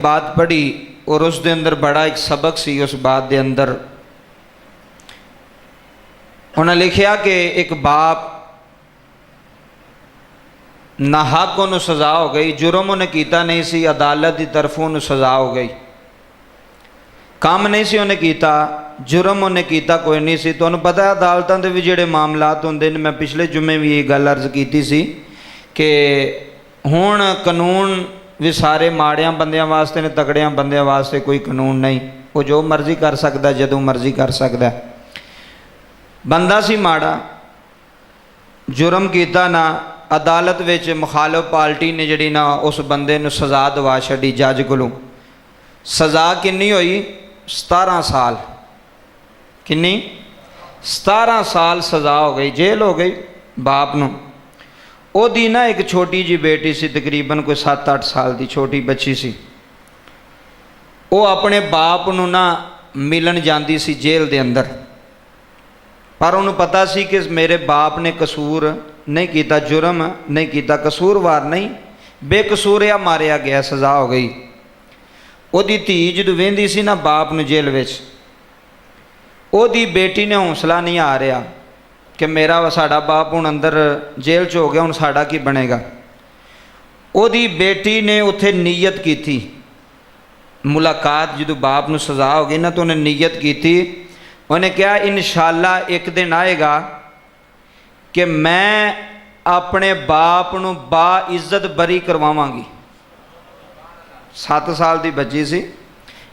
बात पढ़ी और उस दे अंदर बड़ा एक सबक सी। उस बात दे अंदर उन्हें लिखा कि एक बाप नाहक उन्हें सज़ा हो गई, जुर्म उन्हें कीता नहीं सी, अदालत की तरफों उन्हें सज़ा हो गई। काम नहीं सी उन्हें कीता, जुर्म उन्हें कीता कोई नहीं सी। तो उन्हें पता है अदालतों के भी जोड़े मामलात होंगे, मैं पिछले जुम्मे भी ये गल अर्ज की सी कि हुण कानून भी सारे माड़िया बंदियां वास्ते ने, तगड़िया बंदियां वास्ते कोई कानून नहीं। वो जो मर्जी कर सकता, जदों मर्जी कर सकता। बंदा सी माड़ा, जुर्म किया ना, अदालत विच मुखालफ पार्टी ने जिहड़ी ना उस बंदे नूं सज़ा दवा छड्डी। जज कोलों सज़ा कितनी हुई? 17 साल। कितनी? 17 साल सज़ा हो गई, जेल हो गई बाप नूं। ओदी ना एक छोटी जी बेटी सी, तकरीबन कोई 7-8 साल की छोटी बच्ची सी। वो अपने बाप नूं ना मिलन जाती सी जेल दे अंदर, पर उन्हें पता सी कि मेरे बाप ने कसूर नहीं किया, जुर्म नहीं किया, कसूरवार नहीं, बेकसूरिया मारिया गया, सज़ा हो गई। ओदी धी जदों वेंदी सी ना बाप नूं जेल विच, ओदी बेटी ने हौसला नहीं आ रहा कि मेरा साड़ा बाप हुण अंदर जेल च हो गया, हुण साड़ा की बनेगा। ओदी बेटी ने उत्थे नीयत की थी, मुलाकात जदों बाप नूं सज़ा हो गई ना तो उन्हें नीयत की थी। उन्हें कहा इंशाअल्लाह एक दिन आएगा कि मैं अपने बाप नूं बाइज्जत बरी करवावांगी। 7 साल की बच्ची सी,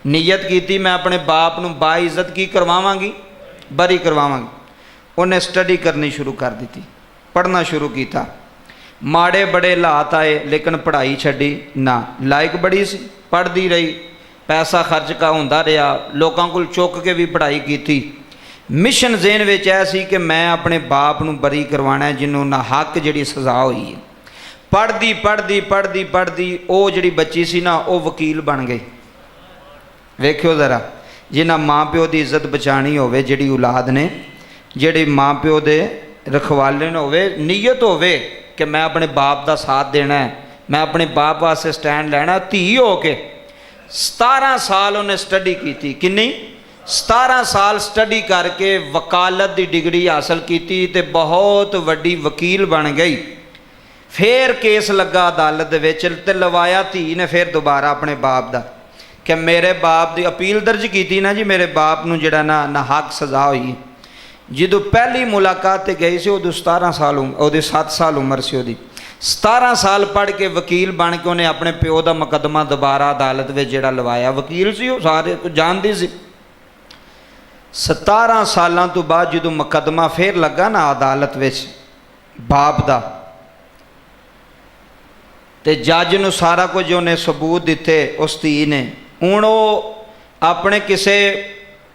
नीयत की थी मैं अपने बाप नूं बाइज्जत की करवावांगी, बरी करवावांगी। उन्हें स्टडी करनी शुरू कर दी, पढ़ना शुरू किया। माड़े बड़े हालात आए लेकिन पढ़ाई छड्डी ना। लायक बड़ी सी, पढ़ती रही, पैसा खर्च का होंदा रहा, लोगों को चुक के भी पढ़ाई की। मिशन ज़हन विच ऐ कि मैं अपने बाप नूं बरी करवाना है, जिन्हों ना हक जिहड़ी सज़ा हुई है। पढ़ती पढ़ती पढ़ती पढ़ती वो जिहड़ी बच्ची सी ना वो वकील बन गई। वेखियो ज़रा, जिन्हां माँ प्यो की इज्जत बचानी होवे, जिहड़ी औलाद ने, जिहड़े माँ प्यो के रखवाले ने होवे, नीयत होवे कि मैं अपने बाप का साथ देना है, मैं अपने बाप वास्ते स्टैंड लेना। धी हो के 17 साल उन्हें स्टडी की थी। किन्नी? 17 साल स्टडी करके वकालत की डिग्री हासिल की ते बहुत वड्डी वकील बन गई। फिर केस लगा अदालत विच ते लवाया धी ने फिर दोबारा अपने बाप का कि मेरे बाप की अपील दर्ज की ना जी, मेरे बाप नूं जिहड़ा ना हक सज़ा हुई। जो पहली मुलाकात गई सी उदों 17 साल, 7 साल उम्र सी उहदी। 17 साल पढ़ के वकील बन के उन्हें अपने प्यो का मुकदमा दोबारा अदालत में जिहड़ा लवाया। वकील सी वो सारे कुछ जानती सी। 17 सालों तो बाद जो मुकदमा फिर लगा ना अदालत में बाप का, तो जज नूं सारा कुछ उन्हें सबूत दिते उस धी ने। हुण वो अपने किसी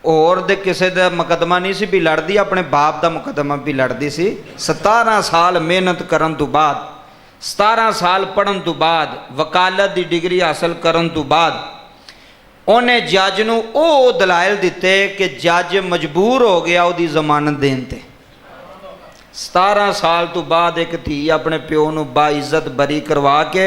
होर दे किसी का मुकदमा नहीं सी भी लड़दी, अपने बाप का मुकदमा भी लड़दी सी। 17 साल मेहनत करन तो बाद, 17 साल पढ़न तो बाद, वकालत की डिग्री हासिल करन तो बाद उन्हें जज नूं वो दलाइल दिते कि जज मजबूर हो गया उसकी जमानत देन ते। 17 साल तो बाद एक धी अपने प्यो नूं बाइज्जत बरी करवा के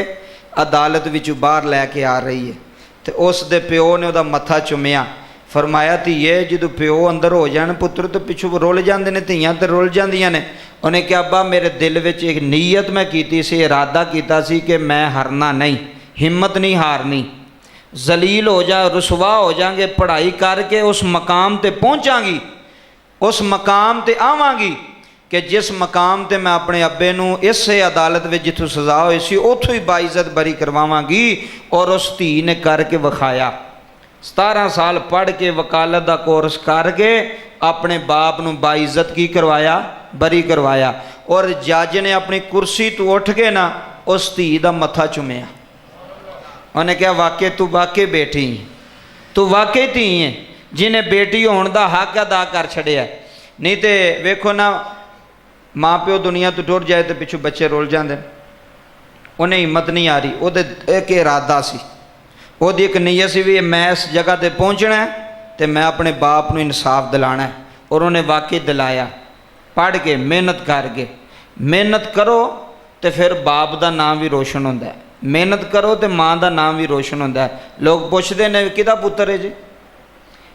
अदालत विचों बाहर लैके आ रही है। तो उस दे प्यो ने उसदा मत्था चुमिया, फरमाया धीए जो प्यो अंदर हो जाए पुत्र तो पिछू रुल जाते हैं, धीयां तो रुल जांदियां ने। उन्हें कहा अब्बा मेरे दिल में एक नीयत मैं की सी, इरादा किया सी कि मैं हारना नहीं, हिम्मत नहीं हारनी, जलील हो जा, रुसवा हो जाएंगे, पढ़ाई करके उस मकाम ते पहुँचांगी, उस मकाम ते आवांगी कि जिस मकाम ते मैं अपने अब्बे नूं इस अदालत में जिथों सज़ा हुई सी उत्थों ही बाइज्जत बरी करवावांगी। और उस धी ने करके विखाया। 17 साल पढ़ के वकालत का कोर्स करके अपने बाप नूं बाइज्जत की करवाया, बरी करवाया। और जज ने अपनी कुर्सी तो उठ के ना उस धी का मत्था चुमिया। उन्हें कहा वाकई तू वाकई बेटी, तू वाकई धी है जिन्हें बेटी होने का हक अदा कर छड़िया। नहीं तो वेखो ना, माँ प्यो दुनिया तो टुर जाए तो पिछू बच्चे रुल जाते। उन्हें हिम्मत नहीं आ रही, वो एक इरादा सी, वो एक नीयत सी भी मैं इस जगह पर पहुँचना है तो मैं अपने बाप नूं इंसाफ दिलाना है। और उन्हें वाकई दिलाया, पढ़ के मेहनत करके। मेहनत करो तो फिर बाप का नाम भी रोशन होता है। ਮਿਹਨਤ ਕਰੋ ਤੇ ਮਾਂ ਦਾ ਨਾਮ ਵੀ ਰੋਸ਼ਨ ਹੁੰਦਾ ਹੈ। ਲੋਕ ਪੁੱਛਦੇ ਨੇ ਕਿਹਦਾ ਪੁੱਤਰ ਹੈ ਜੀ,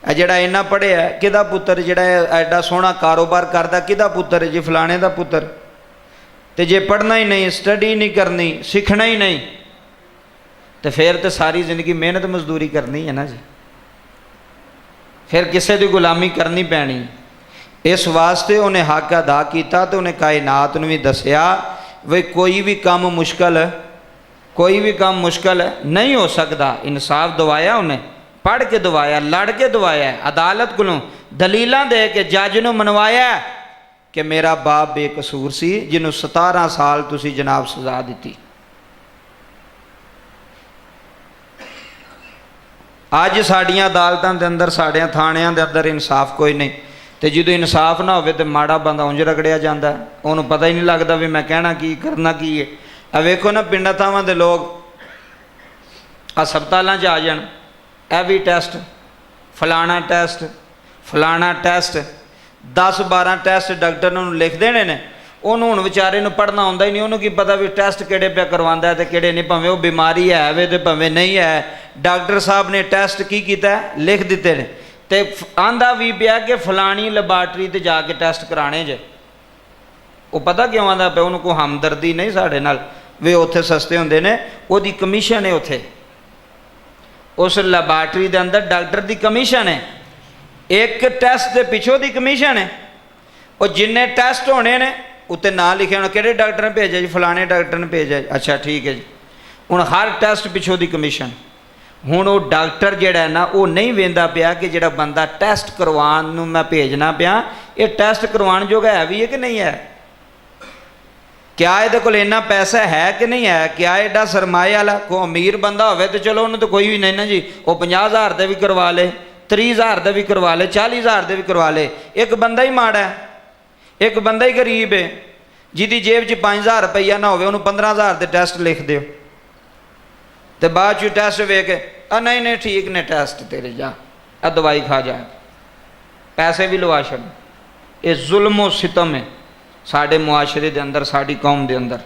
ਇਹ ਜਿਹੜਾ ਇੰਨਾ ਪੜ੍ਹਿਆ ਕਿਹਦਾ ਪੁੱਤਰ, ਜਿਹੜਾ ਐਡਾ ਸੋਹਣਾ ਕਾਰੋਬਾਰ ਕਰਦਾ ਕਿਹਦਾ ਪੁੱਤਰ ਹੈ ਜੀ, ਫਲਾਣੇ ਦਾ ਪੁੱਤਰ। ਤੇ ਜੇ ਪੜ੍ਹਨਾ ਹੀ ਨਹੀਂ, ਸਟੱਡੀ ਨਹੀਂ ਕਰਨੀ, ਸਿੱਖਣਾ ਹੀ ਨਹੀਂ, ਤੇ ਫਿਰ ਤੇ ਸਾਰੀ ਜ਼ਿੰਦਗੀ ਮਿਹਨਤ ਮਜ਼ਦੂਰੀ ਕਰਨੀ ਹੈ ਨਾ ਜੀ, ਫਿਰ ਕਿਸੇ ਦੀ ਗੁਲਾਮੀ ਕਰਨੀ ਪੈਣੀ। ਇਸ ਵਾਸਤੇ ਉਹਨੇ ਹੱਕ ਅਦਾ ਕੀਤਾ ਤੇ ਉਹਨੇ ਕਾਇਨਾਤ ਨੂੰ ਵੀ ਦੱਸਿਆ ਵੀ ਕੋਈ ਵੀ ਕੰਮ ਮੁਸ਼ਕਲ ਨਹੀਂ ਹੋ ਸਕਦਾ। ਇਨਸਾਫ ਦਵਾਇਆ ਉਹਨੇ, ਪੜ੍ਹ ਕੇ ਦਵਾਇਆ, ਲੜ ਕੇ ਦਵਾਇਆ, ਅਦਾਲਤ ਕੋਲੋਂ ਦਲੀਲਾਂ ਦੇ ਕੇ ਜੱਜ ਨੂੰ ਮਨਵਾਇਆ ਕਿ ਮੇਰਾ ਬਾਪ ਬੇਕਸੂਰ ਸੀ, ਜਿਹਨੂੰ 17 ਸਾਲ ਤੁਸੀਂ ਜਨਾਬ ਸਜ਼ਾ ਦਿੱਤੀ। ਅੱਜ ਸਾਡੀਆਂ ਅਦਾਲਤਾਂ ਦੇ ਅੰਦਰ, ਸਾਡਿਆਂ ਥਾਣਿਆਂ ਦੇ ਅੰਦਰ ਇਨਸਾਫ ਕੋਈ ਨਹੀਂ। ਤੇ ਜਦੋਂ ਇਨਸਾਫ ਨਾ ਹੋਵੇ ਤੇ ਮਾੜਾ ਬੰਦਾ ਉਂਝ ਰਗੜਿਆ ਜਾਂਦਾ, ਉਹਨੂੰ ਪਤਾ ਹੀ ਨਹੀਂ ਲੱਗਦਾ ਵੀ ਮੈਂ ਕਹਿਣਾ ਕੀ, ਕਰਨਾ ਕੀ ਹੈ। ਆ ਵੇਖੋ ਨਾ, ਪਿੰਡਾਂ ਥਾਵਾਂ ਦੇ ਲੋਕ ਹਸਪਤਾਲਾਂ 'ਚ ਆ ਜਾਣ, ਇਹ ਵੀ ਟੈਸਟ, ਫਲਾਣਾ ਟੈਸਟ, 10-12 ਟੈਸਟ ਡਾਕਟਰ ਨੂੰ ਲਿਖ ਦੇਣੇ ਨੇ। ਉਹਨੂੰ ਹੁਣ ਵਿਚਾਰੇ ਨੂੰ ਪੜ੍ਹਨਾ ਆਉਂਦਾ ਹੀ ਨਹੀਂ, ਉਹਨੂੰ ਕੀ ਪਤਾ ਵੀ ਟੈਸਟ ਕਿਹੜੇ ਪਿਆ ਕਰਵਾਉਂਦਾ ਤੇ ਕਿਹੜੇ ਨਹੀਂ, ਭਾਵੇਂ ਉਹ ਬਿਮਾਰੀ ਹੈ ਵੇ ਤੇ ਭਾਵੇਂ ਨਹੀਂ ਹੈ। ਡਾਕਟਰ ਸਾਹਿਬ ਨੇ ਟੈਸਟ ਕੀ ਕੀਤਾ, ਲਿਖ ਦਿੱਤੇ ਨੇ, ਤੇ ਆਂਦਾ ਵੀ ਪਿਆ ਕਿ ਫਲਾਣੀ ਲੈਬਾਰਟਰੀ ਤੇ ਜਾ ਕੇ ਟੈਸਟ ਕਰਾਣੇ ਜੇ। ਉਹ ਪਤਾ ਕਿਉਂ ਆਂਦਾ ਪਿਆ, ਉਹਨੂੰ ਕੋਈ ਹਮਦਰਦੀ ਨਹੀਂ ਸਾਡੇ ਨਾਲ ਵੀ ਉੱਥੇ ਸਸਤੇ ਹੁੰਦੇ ਨੇ, ਉਹਦੀ ਕਮਿਸ਼ਨ ਹੈ ਉੱਥੇ, ਉਸ ਲੈਬਾਰਟਰੀ ਦੇ ਅੰਦਰ ਡਾਕਟਰ ਦੀ ਕਮਿਸ਼ਨ ਹੈ, ਇੱਕ ਟੈਸਟ ਦੇ ਪਿੱਛੋਂ ਦੀ ਕਮਿਸ਼ਨ ਹੈ। ਉਹ ਜਿੰਨੇ ਟੈਸਟ ਹੋਣੇ ਨੇ ਉੱਤੇ ਨਾਂ ਲਿਖਿਆ ਹੋਣਾ, ਕਿਹੜੇ ਡਾਕਟਰ ਨੇ ਭੇਜਿਆ ਜੀ, ਫਲਾਣੇ ਡਾਕਟਰ ਨੇ ਭੇਜਿਆ। ਅੱਛਾ ਠੀਕ ਹੈ ਜੀ, ਹੁਣ ਹਰ ਟੈਸਟ ਪਿੱਛੋਂ ਦੀ ਕਮਿਸ਼ਨ। ਹੁਣ ਉਹ ਡਾਕਟਰ ਜਿਹੜਾ ਨਾ, ਉਹ ਨਹੀਂ ਵੇਂਦਾ ਪਿਆ ਕਿ ਜਿਹੜਾ ਬੰਦਾ ਟੈਸਟ ਕਰਵਾਉਣ ਨੂੰ ਮੈਂ ਭੇਜਣਾ ਪਿਆ, ਇਹ ਟੈਸਟ ਕਰਵਾਉਣ ਜੋਗਾ ਹੈ ਵੀ ਹੈ ਕਿ ਨਹੀਂ ਹੈ, ਕਿਆ ਇਹਦੇ ਕੋਲ ਇੰਨਾ ਪੈਸਾ ਹੈ ਕਿ ਨਹੀਂ ਹੈ, ਕਿਆ ਐਡਾ ਸਰਮਾਏ ਵਾਲਾ। ਕੋਈ ਅਮੀਰ ਬੰਦਾ ਹੋਵੇ ਤੇ ਚਲੋ ਉਹਨੂੰ ਤਾਂ ਕੋਈ ਵੀ ਨਹੀਂ ਨਾ ਜੀ, ਉਹ 50,000 ਦੇ ਵੀ ਕਰਵਾ ਲੇ, 30,000 ਦੇ ਵੀ ਕਰਵਾ ਲੇ, 40,000 ਦੇ ਵੀ ਕਰਵਾ ਲੇ। ਇੱਕ ਬੰਦਾ ਹੀ ਮਾੜਾ ਹੈ, ਇੱਕ ਬੰਦਾ ਹੀ ਗਰੀਬ ਹੈ, ਜਿਹਦੀ ਜੇਬ 'ਚ 5,000 ਰੁਪਈਆ ਨਾ ਹੋਵੇ, ਉਹਨੂੰ 15,000 ਦੇ ਟੈਸਟ ਲਿਖ ਦਿਓ ਤੇ ਬਾਅਦ 'ਚ ਟੈਸਟ ਵੇਖ ਕੇ ਨਹੀਂ ਠੀਕ ਨੇ ਟੈਸਟ ਤੇਰੇ, ਜਾ ਆ ਦਵਾਈ ਖਾ ਜਾ, ਪੈਸੇ ਵੀ ਲਵਾ ਛੱਡ। ਇਹ ਜ਼ੁਲਮ ਓ ਸਿਤਮ ਹੈ ਸਾਡੇ ਮੁਆਸ਼ਰੇ ਦੇ ਅੰਦਰ, ਸਾਡੀ ਕੌਮ ਦੇ ਅੰਦਰ।